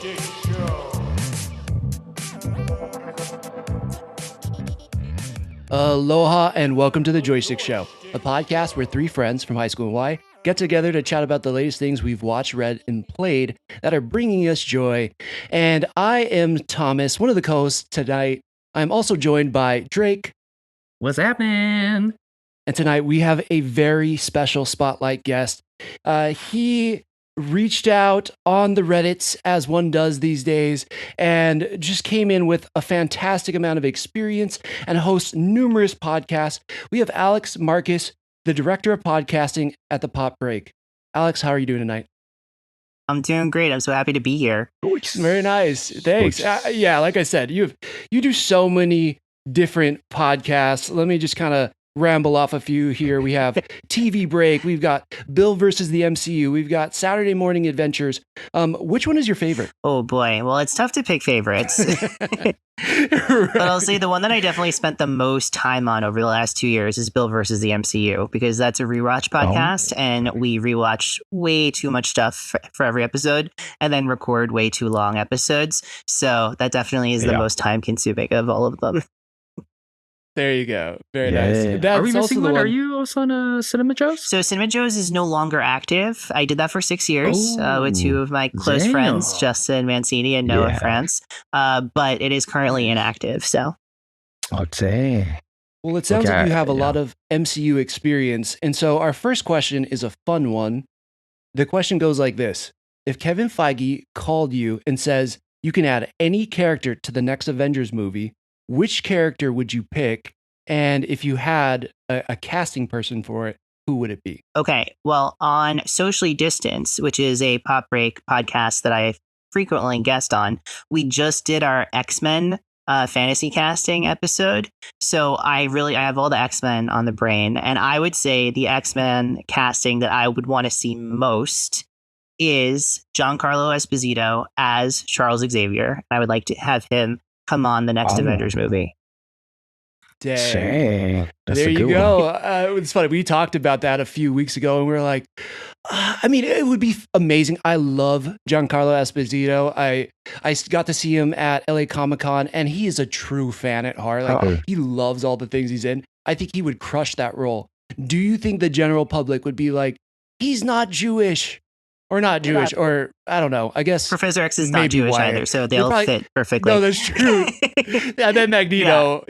Schtick Show. Aloha and welcome to the Joystick Show, a podcast where three friends from high school in Hawaii get together to chat about the latest things we've watched, read, and played that are bringing us joy. And I am Thomas, one of the co-hosts tonight. I'm also joined by Drake. What's happening? And tonight we have a very special spotlight guest. He reached out on the Reddits, as one does these days, and just came in with a fantastic amount of experience and hosts numerous podcasts. We have Alex Marcus, the director of podcasting at the Pop Break. Alex, how are you doing tonight? I'm doing great. I'm so happy to be here. Very nice. Thanks. Yeah, like I said, you do so many different podcasts. Let me just kind of ramble off a few here. We have TV Break. We've got Bill versus the MCU. We've got Saturday Morning Adventures. Which one is your favorite? Oh boy. Well, it's tough to pick favorites. But I'll say the one that I definitely spent the most time on over the last 2 years is Bill versus the MCU, because that's a rewatch podcast and we rewatch way too much stuff for every episode and then record way too long episodes. So that definitely is the most time consuming of all of them. There you go. Very nice. Are we missing one? Are you also on Cinema Joe's? So Cinema Joe's is no longer active. I did that for 6 years with two of my close friends, Justin Mancini and Noah France. But it is currently inactive. So. Oh, dang. Well, it sounds like you have a lot of MCU experience. And so our first question is a fun one. The question goes like this. If Kevin Feige called you and says you can add any character to the next Avengers movie, which character would you pick? And if you had a casting person for it, who would it be? Okay. Well, on Socially Distanced, which is a Pop Break podcast that I frequently guest on, we just did our X-Men fantasy casting episode. So I have all the X-Men on the brain. And I would say the X-Men casting that I would want to see most is Giancarlo Esposito as Charles Xavier. I would like to have him come on the next Avengers movie. Dang. There you go. It's funny. We talked about that a few weeks ago and we were like, I mean, it would be amazing. I love Giancarlo Esposito. I got to see him at LA Comic-Con and he is a true fan at heart. Like he loves all the things he's in. I think he would crush that role. Do you think the general public would be like, he's not Jewish? Or not Jewish, or I don't know. I guess Professor X is not Jewish either, so they'll fit perfectly. No, that's true. And then Magneto.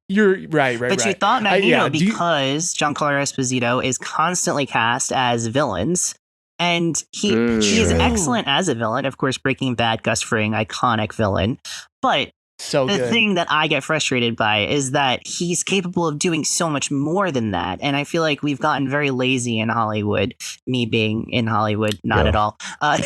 You're right. But you thought Magneto because Giancarlo Esposito is constantly cast as villains. And he is excellent as a villain. Of course, Breaking Bad, Gus Fring, iconic villain. But the thing that I get frustrated by is that he's capable of doing so much more than that. And I feel like we've gotten very lazy in Hollywood, me being in Hollywood, not at all. And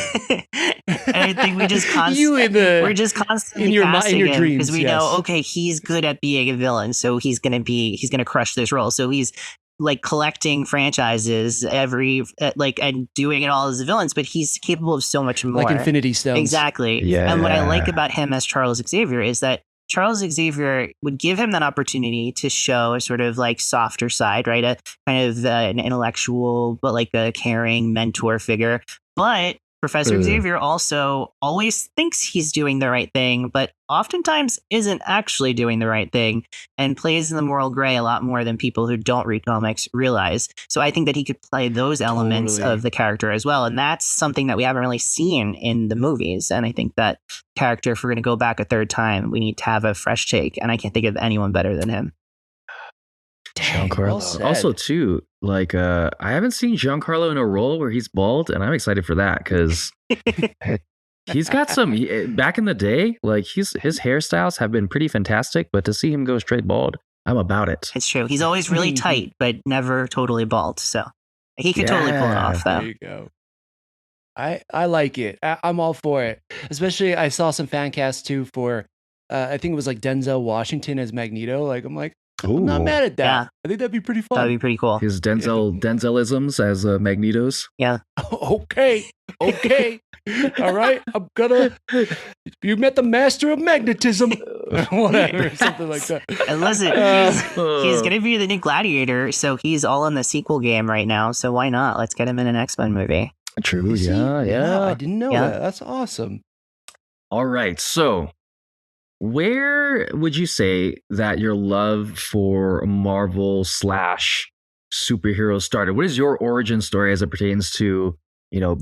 I think we're just constantly casting him because we know, okay, he's good at being a villain. So he's going to crush this role. So he's like collecting franchises and doing it all as the villains, but he's capable of so much more. Like Infinity Stones. Exactly. Yeah. And what I like about him as Charles Xavier is that Charles Xavier would give him that opportunity to show a sort of like softer side, right? A kind of an intellectual, but like a caring mentor figure. But Professor Xavier also always thinks he's doing the right thing, but oftentimes isn't actually doing the right thing and plays in the moral gray a lot more than people who don't read comics realize. So I think that he could play those elements of the character as well. And that's something that we haven't really seen in the movies. And I think that character, if we're going to go back a third time, we need to have a fresh take. And I can't think of anyone better than him. Giancarlo. Also, too, like I haven't seen Giancarlo in a role where he's bald, and I'm excited for that because he's got some. Back in the day, like his hairstyles have been pretty fantastic, but to see him go straight bald, I'm about it. It's true. He's always really tight, but never totally bald. So he could totally pull it off, though. There you go. I like it. I'm all for it. Especially, I saw some fan casts too for, I think it was like Denzel Washington as Magneto. Like I'm like. I'm not mad at that. Yeah. I think that'd be pretty fun. That'd be pretty cool. His Denzelisms as Magnetos. Yeah. Okay. All right. I'm gonna. You met the master of magnetism. Whatever. Something like that. And listen, he's gonna be the new Gladiator, so he's all in the sequel game right now. So why not? Let's get him in an X-Men movie. True. Yeah. I didn't know that. That's awesome. All right. So, where would you say that your love for Marvel slash superheroes started? What is your origin story as it pertains to,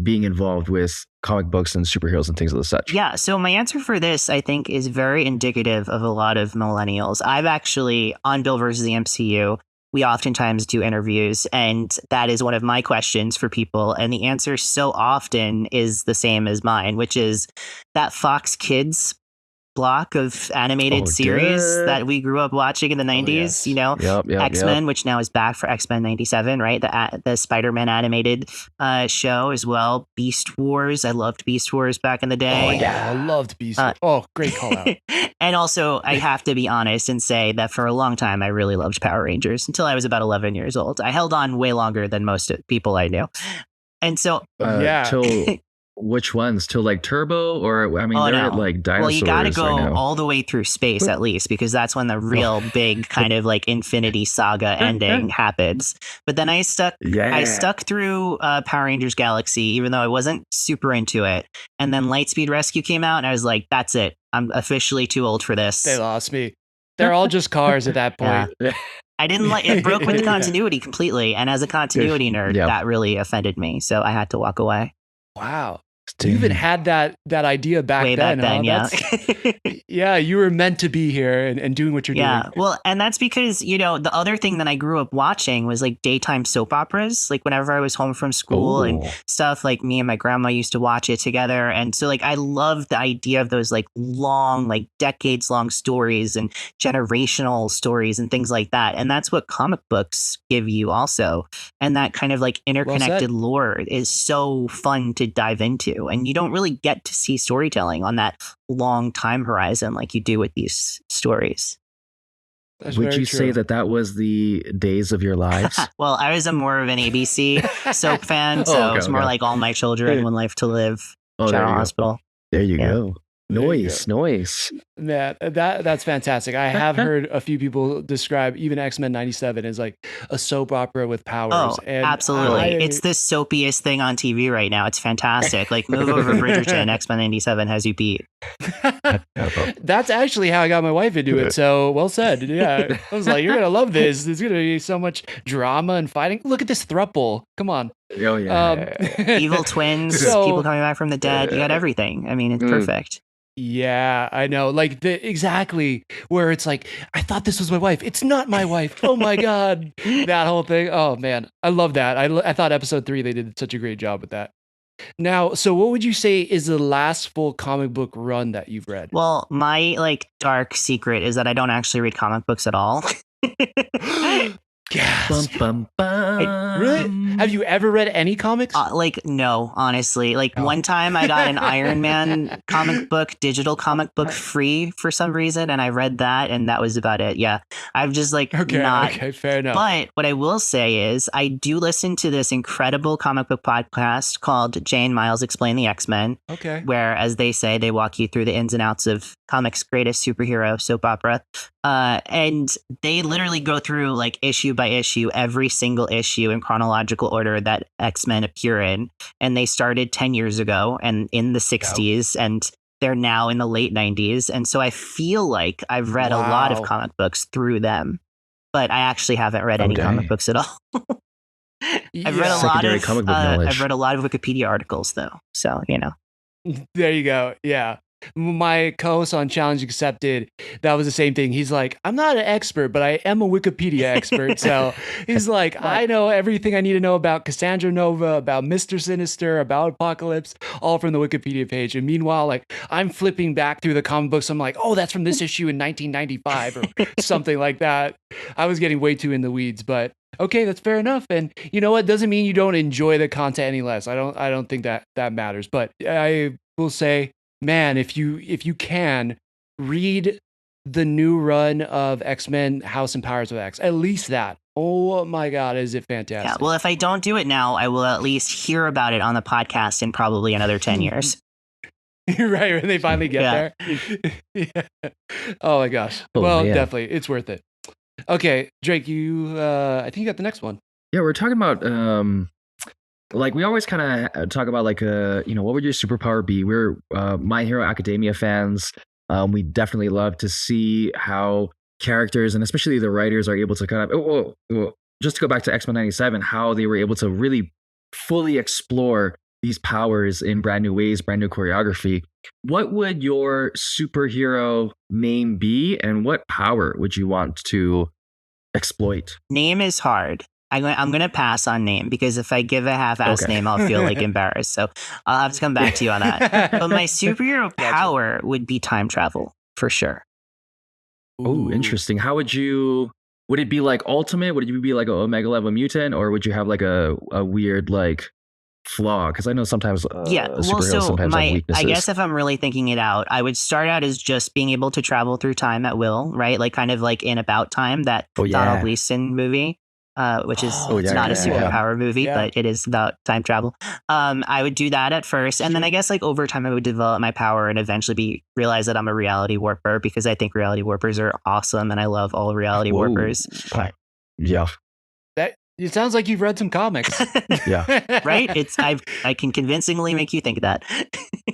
being involved with comic books and superheroes and things of the such? Yeah, so my answer for this, I think, is very indicative of a lot of millennials. I've actually, on Bill versus the MCU, we oftentimes do interviews, and that is one of my questions for people. And the answer so often is the same as mine, which is that Fox Kids block of animated series that we grew up watching in the 90s, Yep, X-Men, which now is back for X-Men 97, right? The Spider-Man animated show as well. Beast Wars. I loved Beast Wars back in the day. Oh, yeah. I loved Beast Wars. Great call out. And also, I have to be honest and say that for a long time, I really loved Power Rangers until I was about 11 years old. I held on way longer than most people I knew. And so, till which ones? Till like Turbo, or I mean, they're at like dinosaurs. Well, you got to go all the way through space at least, because that's when the real big kind of like Infinity Saga ending happens. But then I stuck through Power Rangers Galaxy, even though I wasn't super into it. And then Lightspeed Rescue came out, and I was like, "That's it. I'm officially too old for this." They lost me. They're all just cars at that point. Yeah. I didn't like it. Broke with the continuity completely, and as a continuity nerd, that really offended me. So I had to walk away. Wow. You even had that idea Way back then, yeah. Yeah, you were meant to be here and doing what you're doing. Yeah, well, and that's because, the other thing that I grew up watching was like daytime soap operas. Like whenever I was home from school and stuff, like me and my grandma used to watch it together. And so like I love the idea of those like long, like decades long stories and generational stories and things like that. And that's what comic books give you also. And that kind of like interconnected lore is so fun to dive into. And you don't really get to see storytelling on that long time horizon like you do with these stories. Would you say that was the days of your lives? Well, I was more of an ABC soap fan, so it was more like All My Children, One Life to Live, General Hospital. There you go. Noise. Man, that's fantastic. I have heard a few people describe even X-Men 97 as like a soap opera with powers. Oh, and absolutely. It's the soapiest thing on TV right now. It's fantastic. Like, move over Bridgerton. X-Men 97 has you beat. That's actually how I got my wife into it. So well said. Yeah. I was like, you're going to love this. There's going to be so much drama and fighting. Look at this throuple. Come on. Oh, yeah. Evil twins, people coming back from the dead. You got everything. I mean, it's perfect. Yeah, I know. Like exactly where it's like, I thought this was my wife. It's not my wife. Oh my God. That whole thing. Oh man. I love that. I thought episode 3, they did such a great job with that. Now, so what would you say is the last full comic book run that you've read? Well, my like dark secret is that I don't actually read comic books at all. Yes. Really? Have you ever read any comics? No, honestly. One time I got an Iron Man digital comic book free for some reason, and I read that, and that was about it. Yeah. I've just Okay, fair enough. But what I will say is I do listen to this incredible comic book podcast called Jay and Miles Explain the X-Men. Okay. Where, as they say, they walk you through the ins and outs of comics' greatest superhero soap opera. And they literally go through like issue by issue, every single issue in chronological order that X-Men appear in. And they started 10 years ago and in the 60s, and they're now in the late 90s. And so I feel like I've read a lot of comic books through them, but I actually haven't read any comic books at all. I've read a lot of Wikipedia articles though. So, There you go. Yeah. My co-host on Challenge Accepted, that was the same thing. He's like, I'm not an expert, but I am a Wikipedia expert. So he's like, I know everything I need to know about Cassandra Nova, about Mr. Sinister, about Apocalypse, all from the Wikipedia page. And meanwhile, like, I'm flipping back through the comic books. I'm like, oh, that's from this issue in 1995 or something like that. I was getting way too in the weeds, but okay, that's fair enough. And you know what? Doesn't mean you don't enjoy the content any less. I don't think that matters. But I will say, man, if you can read the new run of X-Men House and Powers of X, at least that. Oh my God, is it fantastic? Yeah, well, if I don't do it now, I will at least hear about it on the podcast in probably another 10 years. Right, when they finally get there. Yeah. Oh my gosh. Definitely, it's worth it. Okay, Drake, I think you got the next one. Yeah, we're talking about like we always kind of talk about like what would your superpower be? We're My Hero Academia fans. We definitely love to see how characters and especially the writers are able to kind of just to go back to X-Men 97, how they were able to really fully explore these powers in brand new ways, brand new choreography. What would your superhero name be, and what power would you want to exploit? Name is hard. I'm going to pass on name because if I give a half-assed name, I'll feel like embarrassed. So I'll have to come back to you on that. But my superhero power would be time travel for sure. Oh, interesting. How would it be like ultimate? Would you be like an Omega level mutant, or would you have like a weird like flaw? Because I know sometimes superheroes sometimes have weaknesses. I guess if I'm really thinking it out, I would start out as just being able to travel through time at will, right? Like kind of like in About Time, that Donald Gleason movie. Which is not a superpower movie, but it is about time travel. I would do that at first, and then I guess like over time I would develop my power and eventually realize that I'm a reality warper because I think reality warpers are awesome, and I love all reality warpers. Yeah, it sounds like you've read some comics. Yeah, right. I can convincingly make you think that.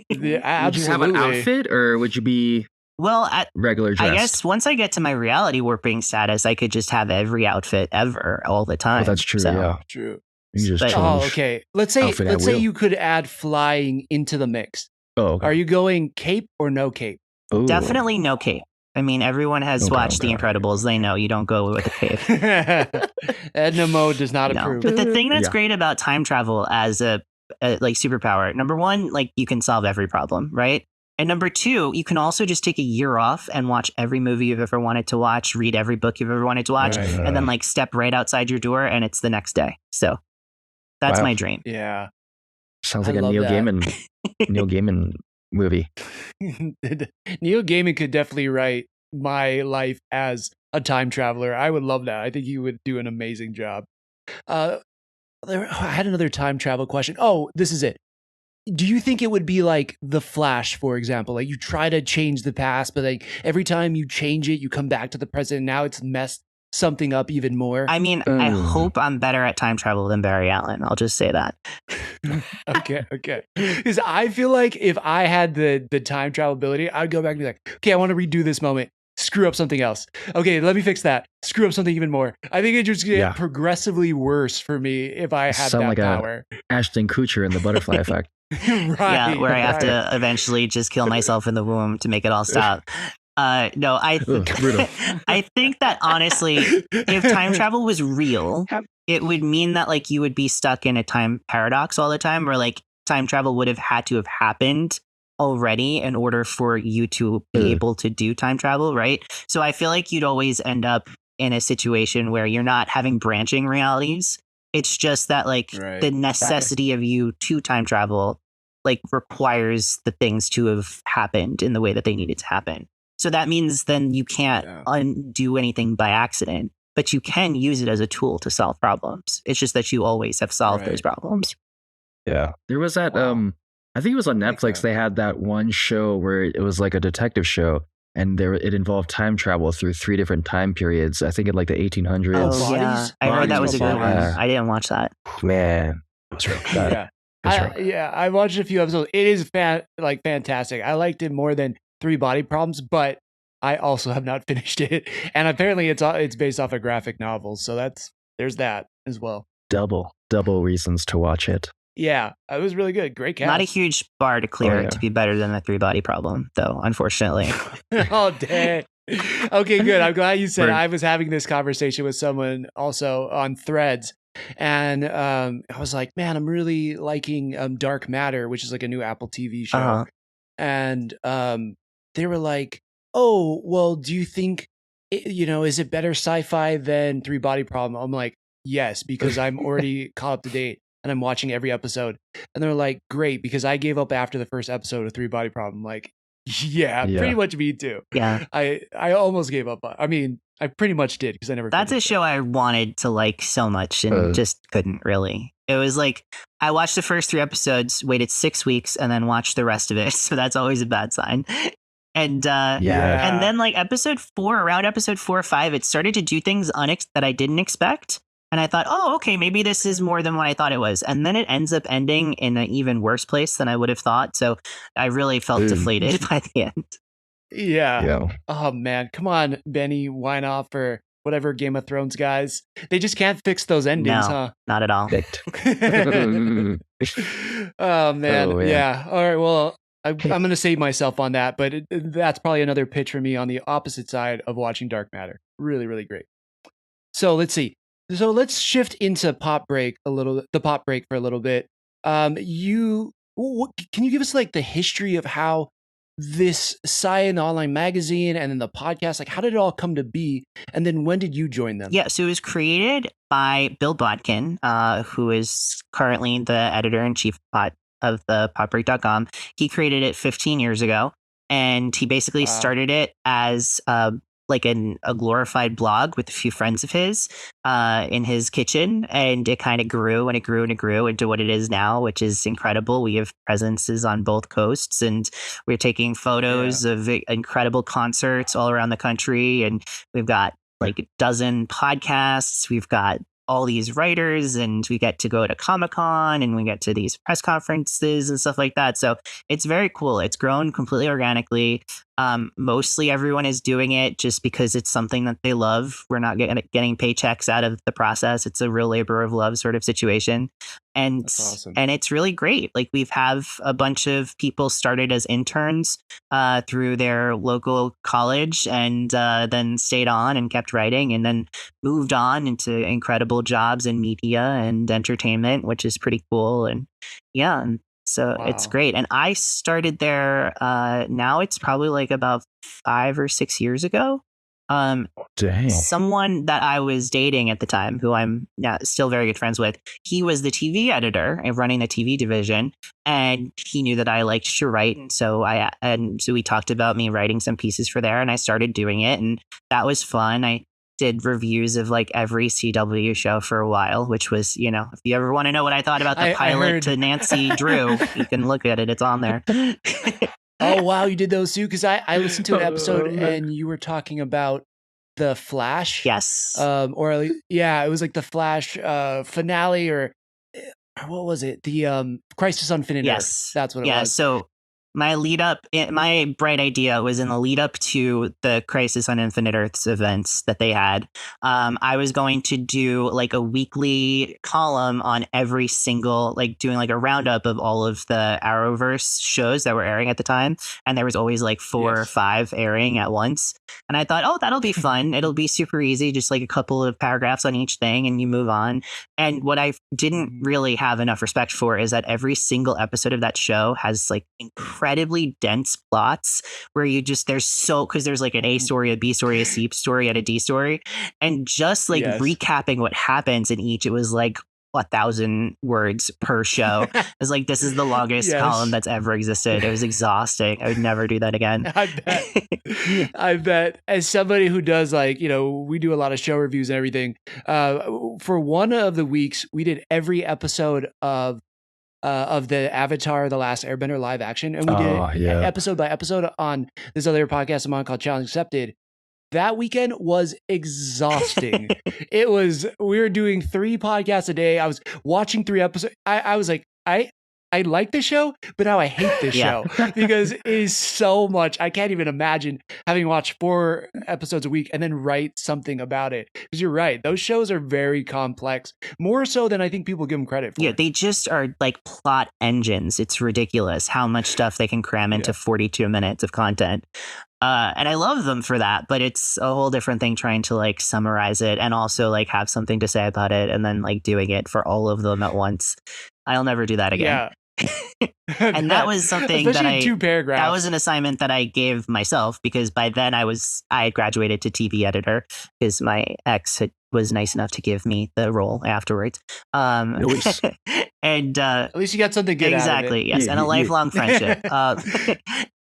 Yeah, would you have an outfit, or would you be? Well, regular dressed? I guess once I get to my reality warping status, I could just have every outfit ever all the time. Oh, that's true. So, yeah, true. You just okay. Let's say you could add flying into the mix. Oh, okay. Are you going cape or no cape? Ooh. Definitely no cape. I mean, everyone has watched The Incredibles. They know you don't go with a cape. Edna Mode does not approve. But the thing that's great about time travel as a like superpower, number one, like you can solve every problem, right? And number two, you can also just take a year off and watch every movie you've ever wanted to watch, read every book you've ever wanted to watch, and then like step right outside your door and it's the next day. So that's my dream. Yeah. Sounds like a Neil Gaiman movie. Neil Gaiman could definitely write my life as a time traveler. I would love that. I think he would do an amazing job. I had another time travel question. Oh, this is it. Do you think it would be like The Flash, for example? Like you try to change the past, but like every time you change it, you come back to the present. And now it's messed something up even more. I mean, I hope I'm better at time travel than Barry Allen. I'll just say that. Okay. Because I feel like if I had the time travel ability, I'd go back and be like, okay, I want to redo this moment. Screw up something else. Okay, let me fix that. Screw up something even more. I think it just get progressively worse for me if I had that power. Ashton Kutcher in The Butterfly Effect. Right, yeah, where I have to eventually just kill myself in the womb to make it all stop. No, I think that honestly, if time travel was real, it would mean that like you would be stuck in a time paradox all the time, where like time travel would have had to have happened already in order for you to be able to do time travel, right? So I feel like you'd always end up in a situation where you're not having branching realities. It's just that like the necessity of you to time travel like requires the things to have happened in the way that they needed to happen. So that means then you can't undo anything by accident, but you can use it as a tool to solve problems. It's just that you always have solved those problems. Yeah. There was that I think it was on Netflix. They had that one show where it was like a detective show, and it involved time travel through 3 different time periods. I think in like the 1800s. Oh, yeah. I heard that was a good one. I didn't watch that. Man, that's real good. I watched a few episodes. It is fantastic. I liked it more than 3 Body Problems, but I also have not finished it. And apparently it's based off a graphic novel, so there's that as well. Double reasons to watch it. Yeah, it was really good. Great cast. Not a huge bar to clear to be better than the 3 Body Problem, though, unfortunately. Oh, dang. Okay, good. I'm glad you said I was having this conversation with someone also on Threads. And I was like, man, I'm really liking Dark Matter, which is like a new Apple TV show. And they were like, oh, well, do you think, is it better sci-fi than 3 Body Problem? I'm like, yes, because I'm already caught up to date and I'm watching every episode. And they're like, great, because I gave up after the first episode of 3 Body Problem. Like, yeah, pretty much me too. Yeah. I almost gave up. I mean, I pretty much did because I never. That's a show I wanted to like so much and just couldn't really. It was like I watched the first 3 episodes, waited 6 weeks, and then watched the rest of it. So that's always a bad sign. And and then like around episode 4 or 5, it started to do things that I didn't expect. And I thought, oh, okay, maybe this is more than what I thought it was. And then it ends up ending in an even worse place than I would have thought. So I really felt deflated by the end. Yeah. Oh man, come on, Benny Weinoff or whatever Game of Thrones guys. They just can't fix those endings, huh? Not at all. Oh man, yeah. All right, well, I'm going to save myself on that, but that's probably another pitch for me on the opposite side of watching Dark Matter. Really, really great. So let's see. So let's shift into Pop Break for a little bit. Can you give us like the history of how this site, online magazine, and then the podcast, like how did it all come to be? And then when did you join them? Yeah, so it was created by Bill Bodkin, who is currently the editor-in-chief of the popbreak.com. He created it 15 years ago, and he basically started it as like a glorified blog with a few friends of his in his kitchen, and it kind of grew and it grew and it grew into what it is now, which is incredible. We have presences on both coasts, and we're taking photos of incredible concerts all around the country, and we've got like a dozen podcasts. We've got all these writers, and we get to go to Comic-Con, and we get to these press conferences and stuff like that. So it's very cool. It's grown completely organically. Mostly everyone is doing it just because it's something that they love. We're not getting paychecks out of the process. It's a real labor of love sort of situation. And awesome. And it's really great. Like we've a bunch of people started as interns through their local college, and then stayed on and kept writing, and then moved on into incredible jobs in media and entertainment, which is pretty cool. And yeah, so it's great. And I started there, now it's probably like about 5 or 6 years ago. Dang. Someone that I was dating at the time, who I'm now still very good friends with, he was the TV editor and running the TV division, and he knew that I liked to write, and so we talked about me writing some pieces for there, and I started doing it, and that was fun. I did reviews of like every CW show for a while, which was, if you ever want to know what I thought about the pilot to Nancy Drew, you can look at it. It's on there. Oh, wow. You did those too? Because I listened to an episode and you were talking about the Flash. Yes. Or at least, it was like the Flash finale, or what was it? The Crisis on Infinite Earth. That's what it was. Yeah. So my bright idea was in the lead up to the Crisis on Infinite Earths events that they had. I was going to do like a weekly column on every single, like doing like a roundup of all of the Arrowverse shows that were airing at the time. And there was always like 4 or 5 airing at once. And I thought, that'll be fun. It'll be super easy, just like a couple of paragraphs on each thing and you move on. And what I didn't really have enough respect for is that every single episode of that show has like incredibly dense plots where because there's like an A story, a B story, a C story, and a D story. And just like recapping what happens in each, it was like 1,000 words per show. It's like, this is the longest column that's ever existed. It was exhausting. I would never do that again. I bet. As somebody who does we do a lot of show reviews and everything. For one of the weeks, we did every episode of the Avatar: The Last Airbender live action, and we did episode by episode on this other podcast I'm on called Challenge Accepted. That weekend was exhausting. We were doing 3 podcasts a day. I was watching 3 episodes. I was like, I like the show, but now I hate this show because it is so much. I can't even imagine having watched 4 episodes a week and then write something about it. Because you're right. Those shows are very complex, more so than I think people give them credit for. Yeah, they just are like plot engines. It's ridiculous how much stuff they can cram into 42 minutes of content. And I love them for that, but it's a whole different thing trying to like summarize it and also like have something to say about it and then like doing it for all of them at once. I'll never do that again. Yeah. And that was something especially in 2 paragraphs. That was an assignment that I gave myself because by then I had graduated to TV editor because my ex was nice enough to give me the role afterwards. And at least you got something good exactly, out of it. Yes, and a lifelong friendship.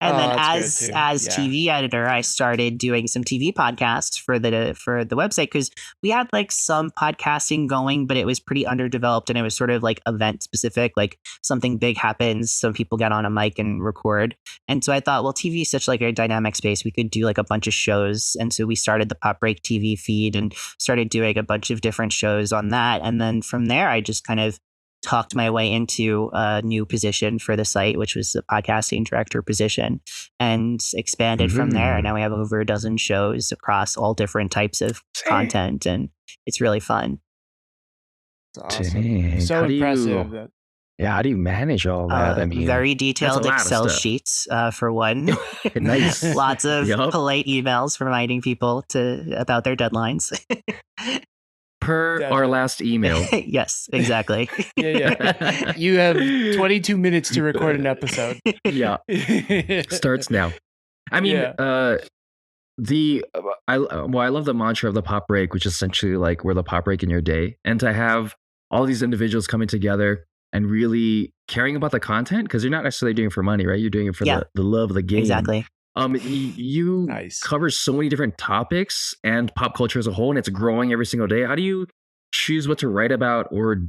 And then that's good too. as Yeah. TV editor, I started doing some TV podcasts for the website, because we had like some podcasting going, but it was pretty underdeveloped, and it was sort of like event specific. Like something big happens, some people get on a mic and record. And so I thought, well, TV is such like a dynamic space. We could do like a bunch of shows. And so we started the Pop Break TV feed and started doing a bunch of different shows on that. And then from there, I just kind of talked my way into a new position for the site, which was the podcasting director position, and expanded from there. And now we have over a dozen shows across all different types of content, and it's really fun. That's awesome. So impressive. How do you manage all that? I mean, very detailed Excel sheets for one. Nice. Lots of polite emails reminding people about their deadlines. Per our last email. Yes, exactly. Yeah. You have 22 minutes to record an episode. Yeah. Starts now. I mean, I love the mantra of the Pop Break, which is essentially like we're the pop break in your day. And to have all these individuals coming together and really caring about the content, because you're not necessarily doing it for money, right? You're doing it for the love of the game. Exactly. You cover so many different topics and pop culture as a whole, and it's growing every single day. How do you choose what to write about or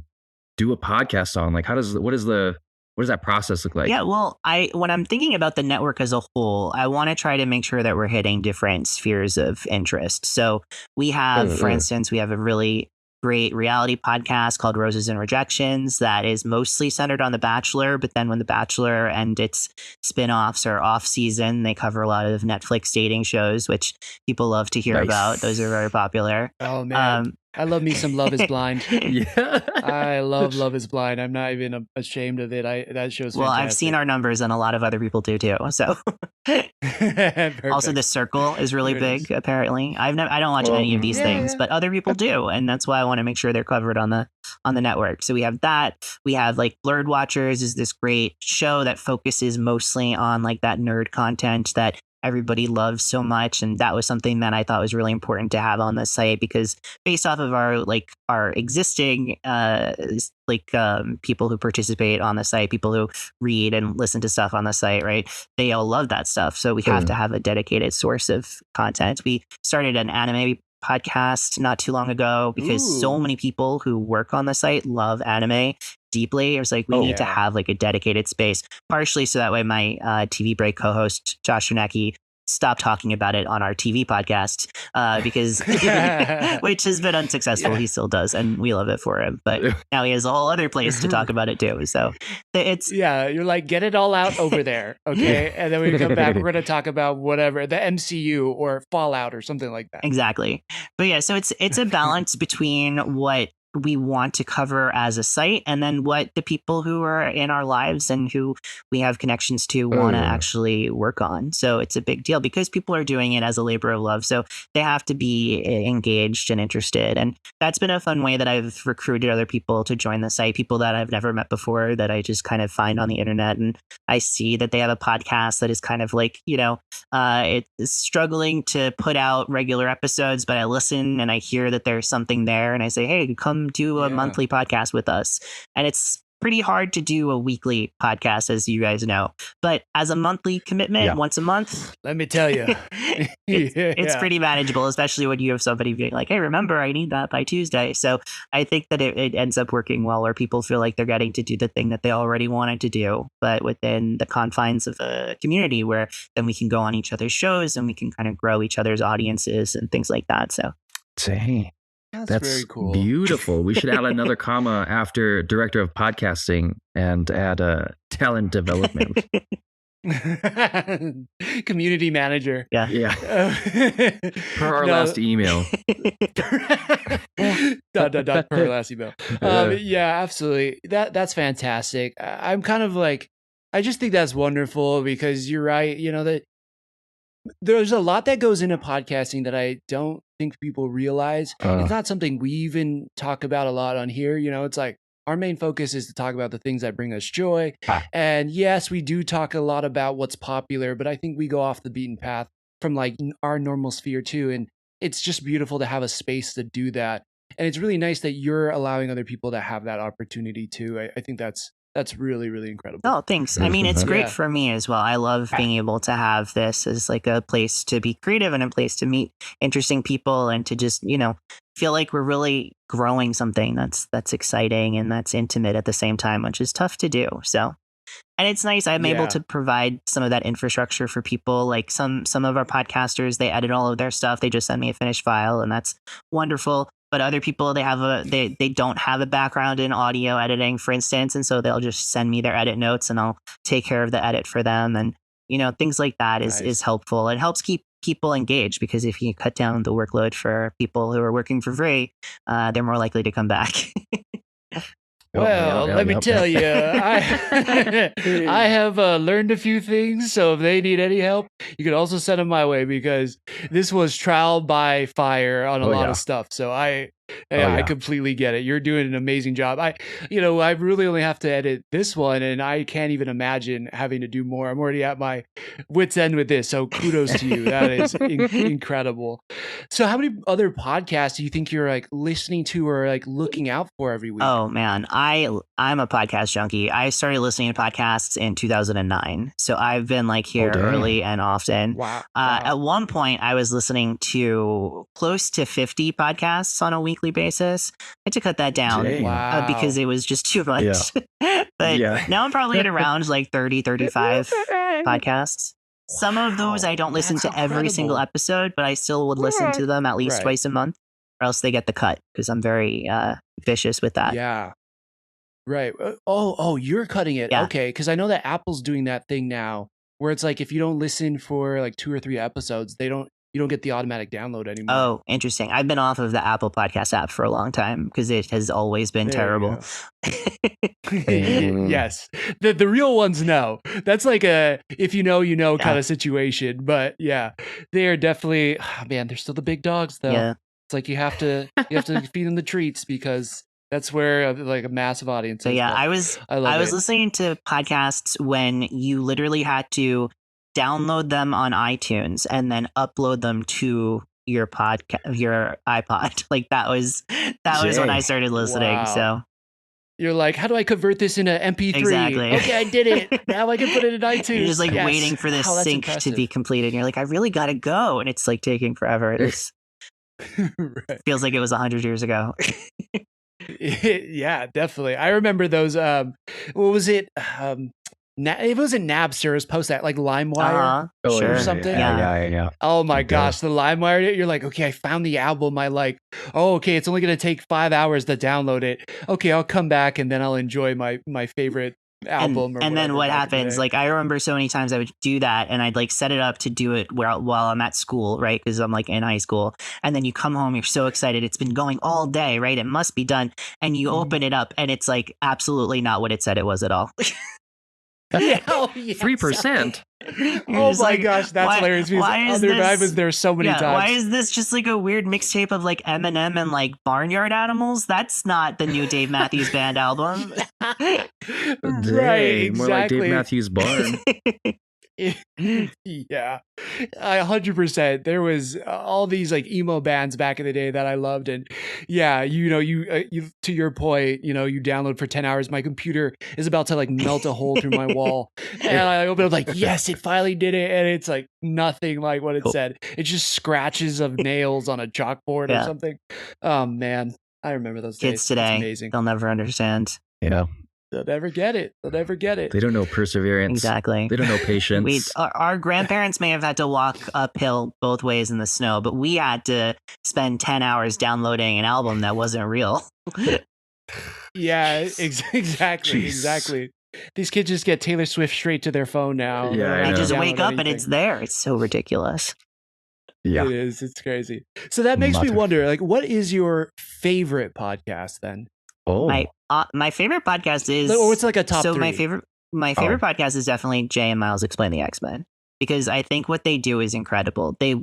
do a podcast on? Like, what does that process look like? Yeah, well, when I'm thinking about the network as a whole, I want to try to make sure that we're hitting different spheres of interest. So we have, for instance, we have a really great reality podcast called Roses and Rejections that is mostly centered on The Bachelor, but then when The Bachelor and its spin-offs are off season, they cover a lot of Netflix dating shows, which people love to hear about. Those are very popular. Oh man, I love me some Love is Blind. Yeah, I love Love is Blind. I'm not even ashamed of it. That show's fantastic. Well, I've seen our numbers, and a lot of other people do too. So, also The Circle is really big. Apparently, I don't watch any of these things, but other people do, and that's why I want to make sure they're covered on the network. So we have that. We have like Blurred Watchers is this great show that focuses mostly on like that nerd content that everybody loves so much, and that was something that I thought was really important to have on the site, because based off of our existing people who participate on the site, people who read and listen to stuff on the site, right, they all love that stuff, so we have to have a dedicated source of content. We started an anime podcast not too long ago because so many people who work on the site love anime deeply. It was like, we need to have like a dedicated space, partially so that way my TV break co-host Josh Renecki stopped talking about it on our TV podcast because which has been unsuccessful. He still does, and we love it for him, but now he has a whole other place to talk about it too. So it's you're like, get it all out over there, okay? And then we come back, we're going to talk about whatever, the MCU or Fallout or something like that. Exactly. But so it's a balance between what we want to cover as a site and then what the people who are in our lives and who we have connections to want to actually work on. So it's a big deal because people are doing it as a labor of love. So they have to be engaged and interested. And that's been a fun way that I've recruited other people to join the site, people that I've never met before that I just kind of find on the internet. And I see that they have a podcast that is kind of like, it's struggling to put out regular episodes, but I listen and I hear that there's something there and I say, hey, come do a monthly podcast with us. And it's pretty hard to do a weekly podcast, as you guys know, but as a monthly commitment once a month, let me tell you, it's pretty manageable, especially when you have somebody being like, hey, remember, I need that by Tuesday. So I think that it ends up working well, where people feel like they're getting to do the thing that they already wanted to do, but within the confines of a community where then we can go on each other's shows and we can kind of grow each other's audiences and things like that. So dang. That's very cool. Beautiful. We should add another comma after director of podcasting and add talent development. Community manager. Yeah. Per our last email. Per our last email. Yeah, absolutely. That's fantastic. I'm kind of like, I just think that's wonderful because you're right. That there's a lot that goes into podcasting that I don't think people realize. It's not something we even talk about a lot on here. It's like our main focus is to talk about the things that bring us joy. And yes, we do talk a lot about what's popular, but I think we go off the beaten path from like our normal sphere too. And it's just beautiful to have a space to do that. And it's really nice that you're allowing other people to have that opportunity too. I think that's That's really, really incredible. Oh, thanks. I mean, it's great Yeah. for me as well. I love being able to have this as like a place to be creative and a place to meet interesting people and to just, feel like we're really growing something that's exciting and that's intimate at the same time, which is tough to do. So, and it's nice. I'm able to provide some of that infrastructure for people. Like some of our podcasters, they edit all of their stuff. They just send me a finished file, and that's wonderful. But other people, they don't have a background in audio editing, for instance, and so they'll just send me their edit notes, and I'll take care of the edit for them. And things like that is helpful. It helps keep people engaged, because if you cut down the workload for people who are working for free, they're more likely to come back. Well, let me tell you, I have learned a few things. So if they need any help, you can also send them my way, because this was trial by fire on a lot of stuff. So I completely get it. You're doing an amazing job. I really only have to edit this one, and I can't even imagine having to do more. I'm already at my wit's end with this. So kudos to you. That is incredible. So how many other podcasts do you think you're like listening to or like looking out for every week? Oh man, I'm a podcast junkie. I started listening to podcasts in 2009. So I've been like here early and often. Wow. At one point I was listening to close to 50 podcasts on a weekly basis. I had to cut that down because it was just too much. But now I'm probably at around like 30, 35 podcasts. Some of those I don't listen to every single episode, but I still would listen to them at least twice a month, or else they get the cut, because I'm very vicious with that. Yeah. Right. Oh, you're cutting it. Yeah. Okay. Because I know that Apple's doing that thing now where it's like if you don't listen for like 2 or 3 episodes, you don't get the automatic download anymore. Oh, interesting. I've been off of the Apple Podcast app for a long time because it has always been terrible. Yes. The real ones know. That's like a if you know kind of situation. But yeah, they are definitely they're still the big dogs though. Yeah. It's like you have to feed them the treats, because that's where like a massive audience so is. Yeah, I was listening to podcasts when you literally had to download them on iTunes and then upload them to your iPod. Like that was when I started listening. Wow. So you're like, how do I convert this into MP3? Exactly. Okay, I did it. Now I can put it in iTunes. You're just like waiting for this sync to be completed. And you're like, I really got to go. And it's like taking forever. It's feels like it was 100 years ago. Yeah, definitely. I remember those. What was it? It wasn't Napster. It was post that like LimeWire or something. Yeah. Oh my gosh, the LimeWire. You're like, okay, I found the album. I like, oh, okay, it's only gonna take 5 hours to download it. Okay, I'll come back and then I'll enjoy my favorite album. And then what happens? Like I remember so many times I would do that, and I'd like set it up to do it while I'm at school, right? Because I'm like in high school, and then you come home, you're so excited, it's been going all day, right? It must be done, and you open it up, and it's like absolutely not what it said it was at all. 3%. Oh my gosh, that's hilarious. I was there so many times. Why is this just like a weird mixtape of like Eminem and like Barnyard Animals? That's not the new Dave Matthews Band album. Right, exactly. More like Dave Matthews Barn. Yeah, 100%. There was all these like emo bands back in the day that I loved, and yeah, you to your point, you download for 10 hours. My computer is about to like melt a hole through my wall, and I open up like, yes, it finally did it, and it's like nothing like what it said. It's just scratches of nails on a chalkboard or something. Oh man, I remember those days. Kids today, amazing. They'll never understand. Yeah. They'll never get it. They don't know perseverance. Exactly. They don't know patience. Our grandparents may have had to walk uphill both ways in the snow, but we had to spend 10 hours downloading an album that wasn't real. Yeah, exactly. Exactly. These kids just get Taylor Swift straight to their phone now. Yeah, they just wake up and it's there. It's so ridiculous. Yeah, it is. It's crazy. So that makes me wonder, like, what is your favorite podcast then? Oh, my favorite podcast is, or it's like a top 3. My favorite podcast is definitely Jay and Miles Explain the X-Men, because I think what they do is incredible. They